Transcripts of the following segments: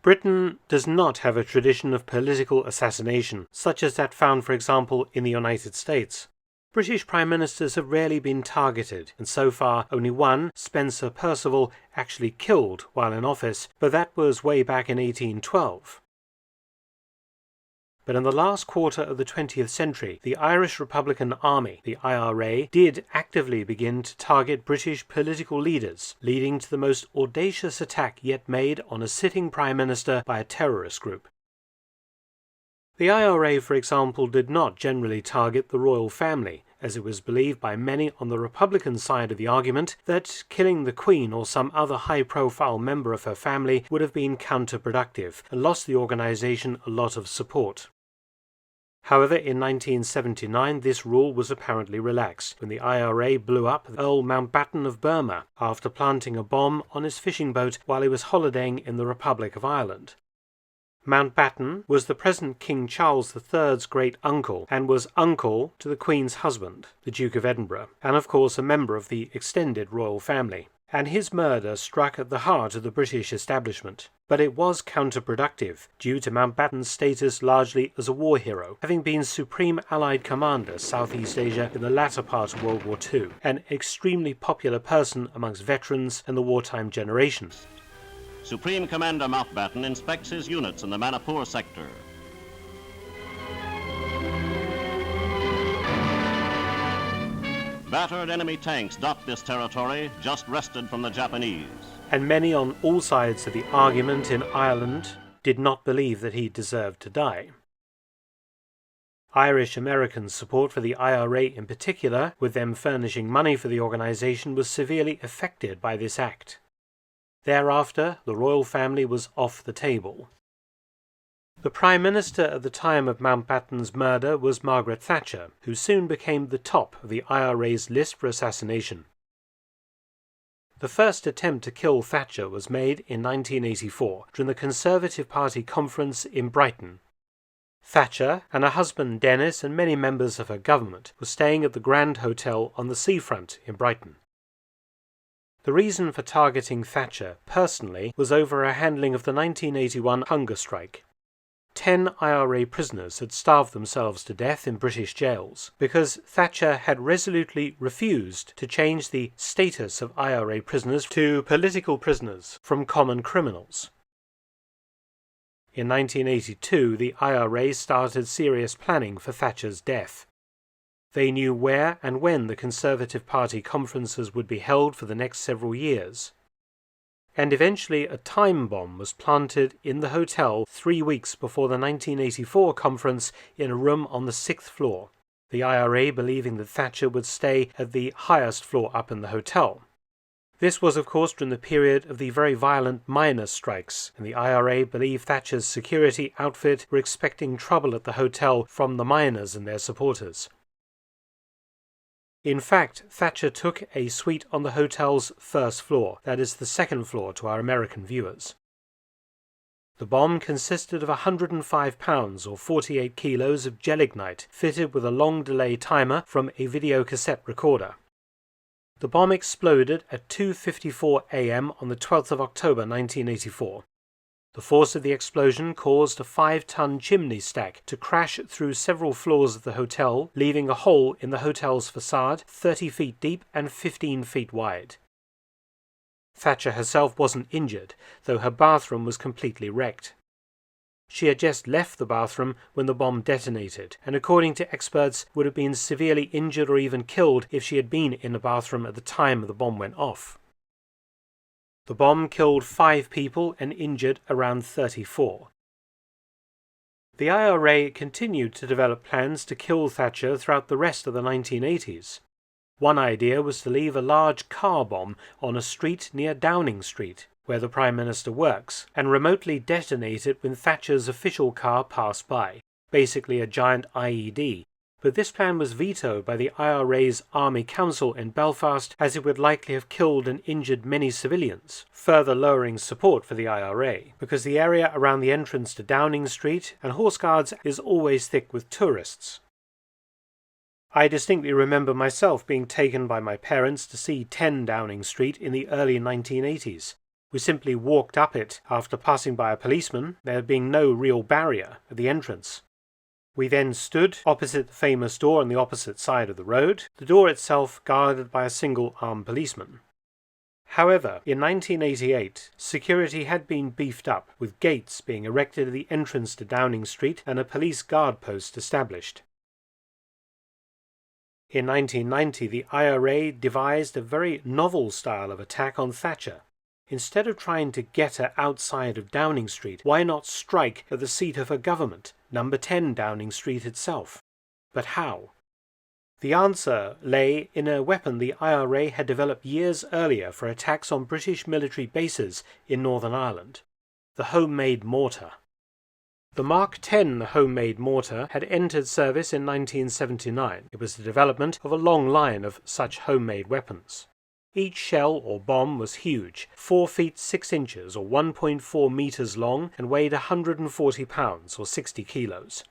Britain does not have a tradition of political assassination, such as that found, for example, in the United States. British Prime Ministers have rarely been targeted, and so far only one, Spencer Perceval, actually killed while in office, but that was way back in 1812. But in the last quarter of the 20th century, the Irish Republican Army, the IRA, did actively begin to target British political leaders, leading to the most audacious attack yet made on a sitting Prime Minister by a terrorist group. The IRA, for example, did not generally target the royal family, as it was believed by many on the Republican side of the argument that killing the Queen or some other high-profile member of her family would have been counterproductive and lost the organization a lot of support. However, in 1979 this rule was apparently relaxed when the IRA blew up Earl Mountbatten of Burma after planting a bomb on his fishing boat while he was holidaying in the Republic of Ireland. Mountbatten was the present King Charles III's great-uncle and was uncle to the Queen's husband, the Duke of Edinburgh, and of course a member of the extended royal family. And his murder struck at the heart of the British establishment. But it was counterproductive, due to Mountbatten's status largely as a war hero, having been Supreme Allied Commander Southeast Asia in the latter part of World War II, an extremely popular person amongst veterans and the wartime generation. Supreme Commander Mountbatten inspects his units in the Manipur sector. Battered enemy tanks dot this territory, just wrested from the Japanese. And many on all sides of the argument in Ireland did not believe that he deserved to die. Irish-American support for the IRA in particular, with them furnishing money for the organization, was severely affected by this act. Thereafter, the royal family was off the table. The Prime Minister at the time of Mountbatten's murder was Margaret Thatcher, who soon became the top of the IRA's list for assassination. The first attempt to kill Thatcher was made in 1984 during the Conservative Party conference in Brighton. Thatcher and her husband Dennis and many members of her government were staying at the Grand Hotel on the seafront in Brighton. The reason for targeting Thatcher personally was over her handling of the 1981 hunger strike. 10 IRA prisoners had starved themselves to death in British jails because Thatcher had resolutely refused to change the status of IRA prisoners to political prisoners from common criminals. In 1982, the IRA started serious planning for Thatcher's death. They knew where and when the Conservative Party conferences would be held for the next several years. And eventually a time bomb was planted in the hotel 3 weeks before the 1984 conference in a room on the 6th floor, the IRA believing that Thatcher would stay at the highest floor up in the hotel. This was of course during the period of the very violent miners' strikes, and the IRA believed Thatcher's security outfit were expecting trouble at the hotel from the miners and their supporters. In fact, Thatcher took a suite on the hotel's first floor, that is the second floor to our American viewers. The bomb consisted of 105 pounds or 48 kilos of gelignite fitted with a long delay timer from a videocassette recorder. The bomb exploded at 2:54 a.m. on the 12th of October 1984. The force of the explosion caused a 5-ton chimney stack to crash through several floors of the hotel, leaving a hole in the hotel's facade 30 feet deep and 15 feet wide. Thatcher herself wasn't injured, though her bathroom was completely wrecked. She had just left the bathroom when the bomb detonated, and according to experts would have been severely injured or even killed if she had been in the bathroom at the time the bomb went off. The bomb killed 5 people and injured around 34. The IRA continued to develop plans to kill Thatcher throughout the rest of the 1980s. One idea was to leave a large car bomb on a street near Downing Street, where the Prime Minister works, and remotely detonate it when Thatcher's official car passed by, basically a giant IED. But this plan was vetoed by the IRA's Army Council in Belfast, as it would likely have killed and injured many civilians, further lowering support for the IRA, because the area around the entrance to Downing Street and Horse Guards is always thick with tourists. I distinctly remember myself being taken by my parents to see 10 Downing Street in the early 1980s. We simply walked up it after passing by a policeman, there being no real barrier at the entrance. We then stood opposite the famous door on the opposite side of the road, the door itself guarded by a single armed policeman. However, in 1988, security had been beefed up, with gates being erected at the entrance to Downing Street and a police guard post established. In 1990, the IRA devised a very novel style of attack on Thatcher. Instead of trying to get her outside of Downing Street, why not strike at the seat of her government, number 10 Downing Street itself? But how? The answer lay in a weapon the IRA had developed years earlier for attacks on British military bases in Northern Ireland: the homemade mortar. The Mark X homemade mortar had entered service in 1979. It was the development of a long line of such homemade weapons. Each shell or bomb was huge, 4 feet 6 inches or 1.4 meters long, and weighed 140 pounds or 60 kilos.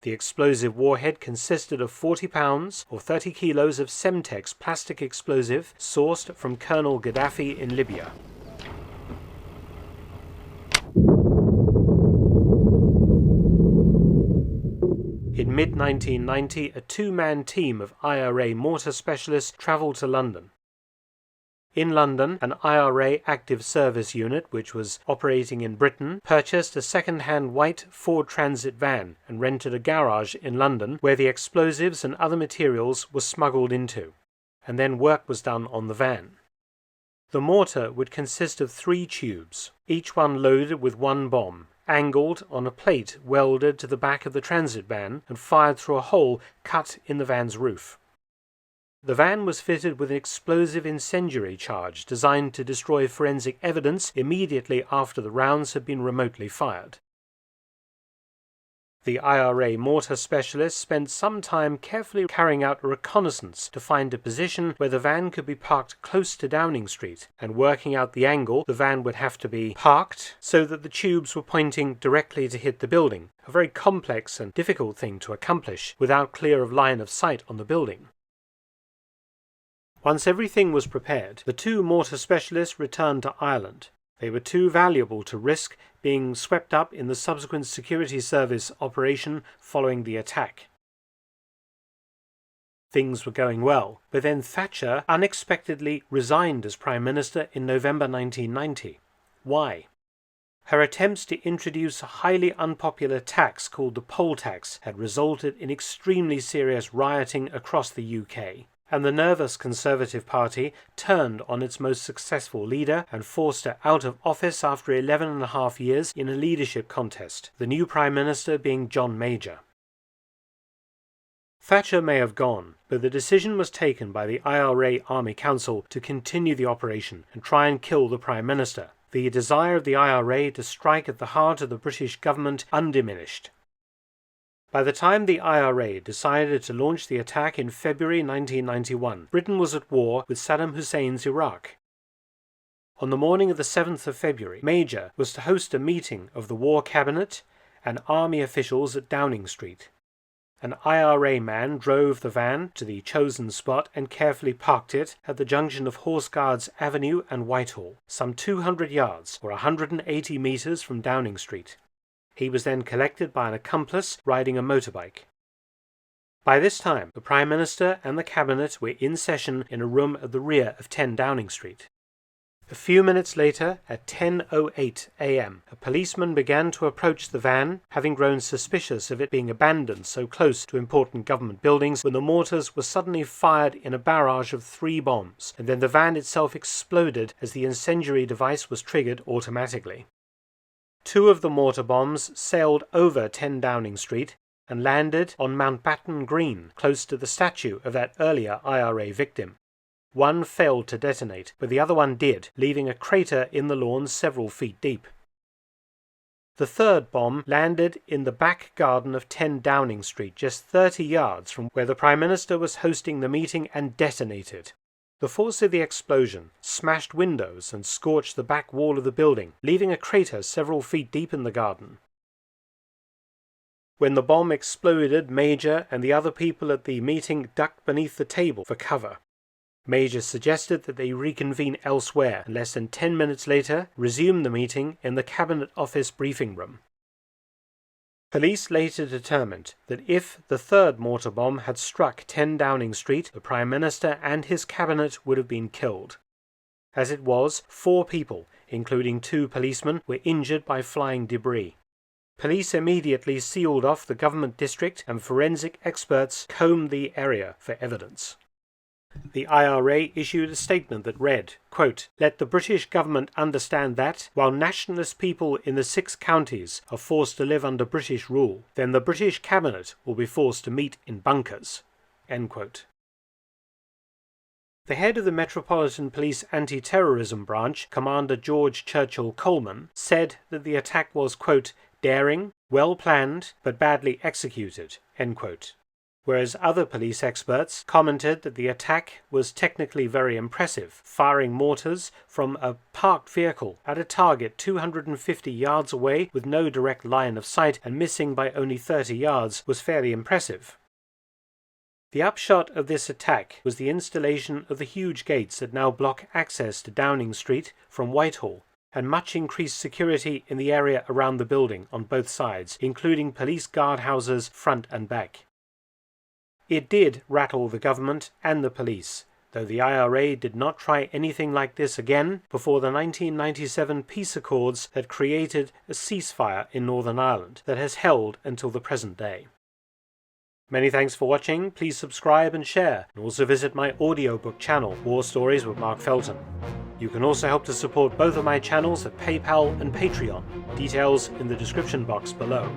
The explosive warhead consisted of 40 pounds or 30 kilos of Semtex plastic explosive sourced from Colonel Gaddafi in Libya. In mid-1990, a two-man team of IRA mortar specialists travelled to London. In London, an IRA active service unit, which was operating in Britain, purchased a second-hand white Ford Transit van and rented a garage in London where the explosives and other materials were smuggled into, and then work was done on the van. The mortar would consist of 3 tubes, each one loaded with 1 bomb, angled on a plate welded to the back of the transit van and fired through a hole cut in the van's roof. The van was fitted with an explosive incendiary charge designed to destroy forensic evidence immediately after the rounds had been remotely fired. The IRA mortar specialists spent some time carefully carrying out a reconnaissance to find a position where the van could be parked close to Downing Street, and working out the angle the van would have to be parked so that the tubes were pointing directly to hit the building, a very complex and difficult thing to accomplish without clear of line of sight on the building. Once everything was prepared, the 2 mortar specialists returned to Ireland. They were too valuable to risk being swept up in the subsequent security service operation following the attack. Things were going well, but then Thatcher unexpectedly resigned as Prime Minister in November 1990. Why? Her attempts to introduce a highly unpopular tax called the poll tax had resulted in extremely serious rioting across the UK. And the nervous Conservative Party turned on its most successful leader and forced her out of office after 11.5 years in a leadership contest, the new Prime Minister being John Major. Thatcher may have gone, but the decision was taken by the IRA Army Council to continue the operation and try and kill the Prime Minister, the desire of the IRA to strike at the heart of the British government undiminished. By the time the IRA decided to launch the attack in February 1991, Britain was at war with Saddam Hussein's Iraq. On the morning of the 7th of February, Major was to host a meeting of the War Cabinet and army officials at Downing Street. An IRA man drove the van to the chosen spot and carefully parked it at the junction of Horse Guards Avenue and Whitehall, some 200 yards or 180 metres from Downing Street. He was then collected by an accomplice riding a motorbike. By this time, the Prime Minister and the Cabinet were in session in a room at the rear of 10 Downing Street. A few minutes later, at 10:08 a.m., a policeman began to approach the van, having grown suspicious of it being abandoned so close to important government buildings, when the mortars were suddenly fired in a barrage of 3 bombs, and then the van itself exploded as the incendiary device was triggered automatically. 2 of the mortar bombs sailed over 10 Downing Street and landed on Mountbatten Green, close to the statue of that earlier IRA victim. 1 failed to detonate, but the other one did, leaving a crater in the lawn several feet deep. The 3rd bomb landed in the back garden of 10 Downing Street, just 30 yards from where the Prime Minister was hosting the meeting, and detonated. The force of the explosion smashed windows and scorched the back wall of the building, leaving a crater several feet deep in the garden. When the bomb exploded, Major and the other people at the meeting ducked beneath the table for cover. Major suggested that they reconvene elsewhere, and less than 10 minutes later resumed the meeting in the Cabinet Office briefing room. Police later determined that if the third mortar bomb had struck 10 Downing Street, the Prime Minister and his cabinet would have been killed. As it was, 4 people, including 2 policemen, were injured by flying debris. Police immediately sealed off the government district and forensic experts combed the area for evidence. The IRA issued a statement that read, quote, "Let the British government understand that, while nationalist people in the 6 counties are forced to live under British rule, then the British cabinet will be forced to meet in bunkers." End quote. The head of the Metropolitan Police Anti-Terrorism Branch, Commander George Churchill Coleman, said that the attack was, quote, "daring, well-planned, but badly executed," end quote. Whereas other police experts commented that the attack was technically very impressive, firing mortars from a parked vehicle at a target 250 yards away with no direct line of sight and missing by only 30 yards was fairly impressive. The upshot of this attack was the installation of the huge gates that now block access to Downing Street from Whitehall, and much increased security in the area around the building on both sides, including police guardhouses front and back. It did rattle the government and the police, though the IRA did not try anything like this again before the 1997 peace accords had created a ceasefire in Northern Ireland that has held until the present day. Many thanks for watching. Please subscribe and share, and also visit my audiobook channel, War Stories with Mark Felton. You can also help to support both of my channels at PayPal and Patreon. Details in the description box below.